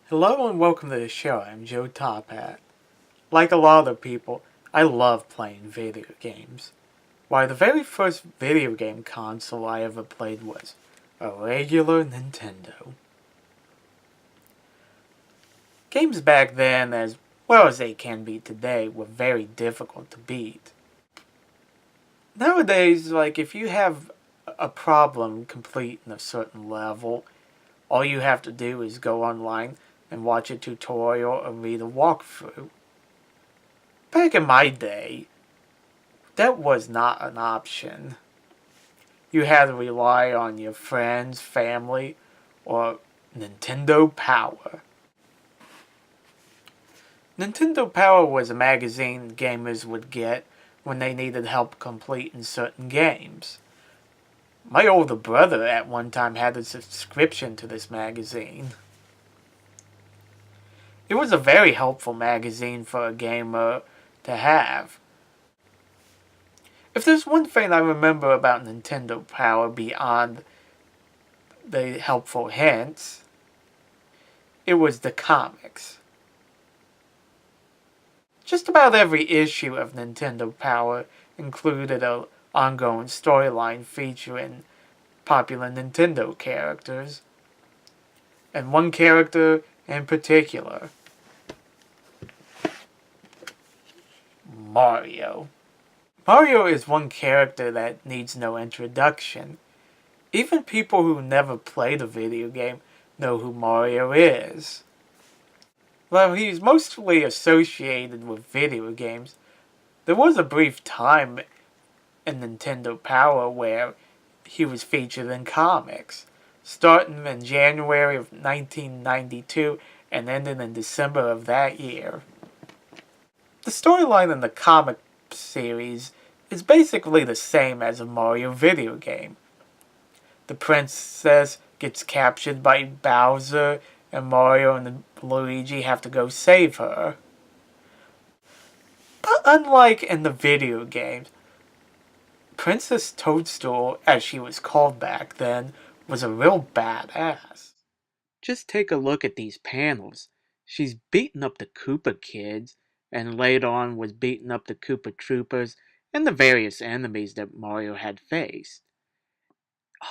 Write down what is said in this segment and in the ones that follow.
Hello and welcome to the show. I'm Joe Tophat. Like a lot of people, I love playing video games. Why, the very first video game console I ever played was a regular Nintendo. Games back then, as well as they can be today, were very difficult to beat. Nowadays, if you have a problem completing a certain level, all you have to do is go online and watch a tutorial or read a walkthrough. Back in my day, that was not an option. You had to rely on your friends, family, or Nintendo Power. Nintendo Power was a magazine gamers would get when they needed help completing certain games. My older brother at one time had a subscription to this magazine. It was a very helpful magazine for a gamer to have. If there's one thing I remember about Nintendo Power beyond the helpful hints, it was the comics. Just about every issue of Nintendo Power included an ongoing storyline featuring popular Nintendo characters, and one character in particular, Mario. Mario is one character that needs no introduction. Even people who never played a video game know who Mario is. While he's mostly associated with video games, there was a brief time in Nintendo Power where he was featured in comics, starting in January of 1992 and ending in December of that year. The storyline in the comic series is basically the same as a Mario video game. The princess gets captured by Bowser, and Mario and Luigi have to go save her. But unlike in the video games, Princess Toadstool, as she was called back then, was a real badass. Just take a look at these panels. She's beating up the Koopa kids, and later on was beating up the Koopa Troopers and the various enemies that Mario had faced.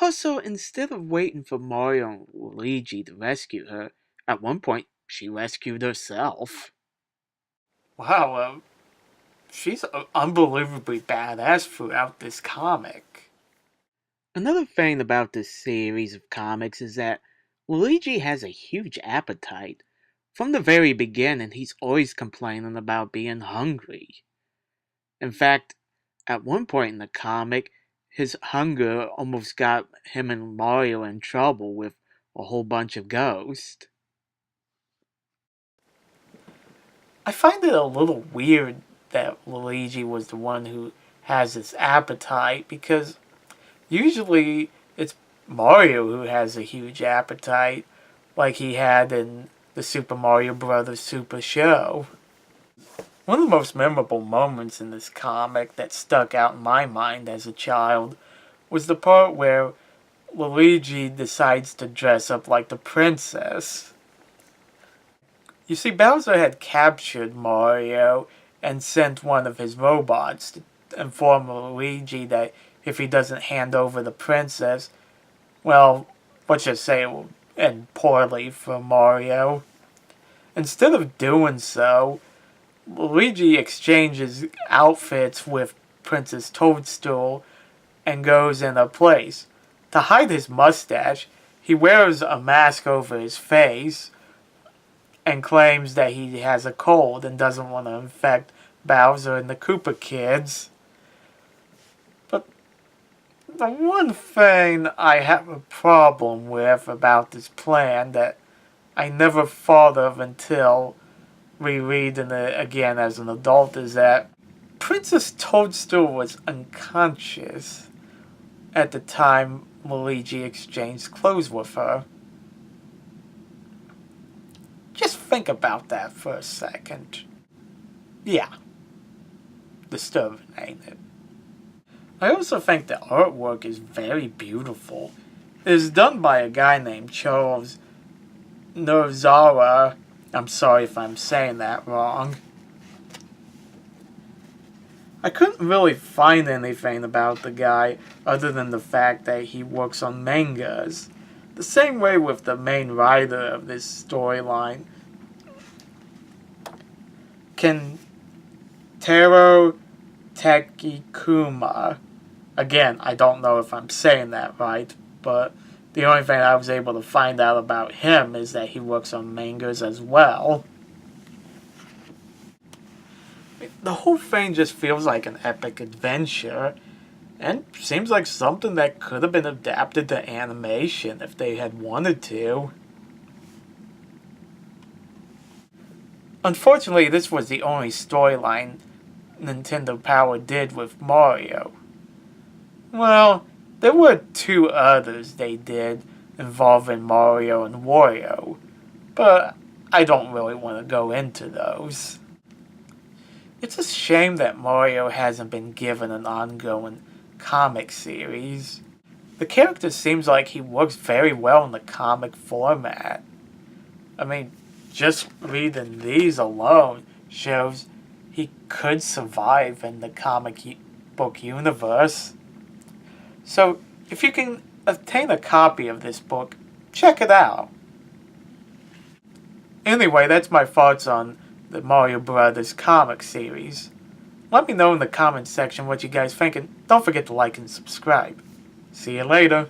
Also, instead of waiting for Mario and Luigi to rescue her, at one point she rescued herself. Wow, she's unbelievably badass throughout this comic. Another thing about this series of comics is that Luigi has a huge appetite. From the very beginning, he's always complaining about being hungry. In fact, at one point in the comic, his hunger almost got him and Mario in trouble with a whole bunch of ghosts. I find it a little weird that Luigi was the one who has this appetite, because usually it's Mario who has a huge appetite, like he had in the Super Mario Bros. Super Show. One of the most memorable moments in this comic that stuck out in my mind as a child was the part where Luigi decides to dress up like the princess. You see, Bowser had captured Mario and sent one of his robots to inform Luigi that if he doesn't hand over the princess, well, let's just say it will end poorly for Mario. Instead of doing so, Luigi exchanges outfits with Princess Toadstool and goes in her place. To hide his mustache, he wears a mask over his face and claims that he has a cold and doesn't want to infect Bowser and the Koopa kids. But the one thing I have a problem with about this plan that I never thought of until rereading it again as an adult is that Princess Toadstool was unconscious at the time Luigi exchanged clothes with her. Just think about that for a second. Yeah. Disturbing, ain't it? I also think the artwork is very beautiful. It is done by a guy named Charles Norzara, I'm sorry if I'm saying that wrong. I couldn't really find anything about the guy other than the fact that he works on mangas. The same way with the main writer of this storyline, Kentaro Takikuma. Again, I don't know if I'm saying that right, but the only thing I was able to find out about him is that he works on mangas as well. The whole thing just feels like an epic adventure, and seems like something that could have been adapted to animation if they had wanted to. Unfortunately, this was the only storyline Nintendo Power did with Mario. Well, there were two others they did involving Mario and Wario, but I don't really want to go into those. It's a shame that Mario hasn't been given an ongoing comic series. The character seems like he works very well in the comic format. I mean, just reading these alone shows he could survive in the comic book universe. So, if you can obtain a copy of this book, check it out. Anyway, that's my thoughts on the Mario Brothers comic series. Let me know in the comments section what you guys think, and don't forget to like and subscribe. See you later.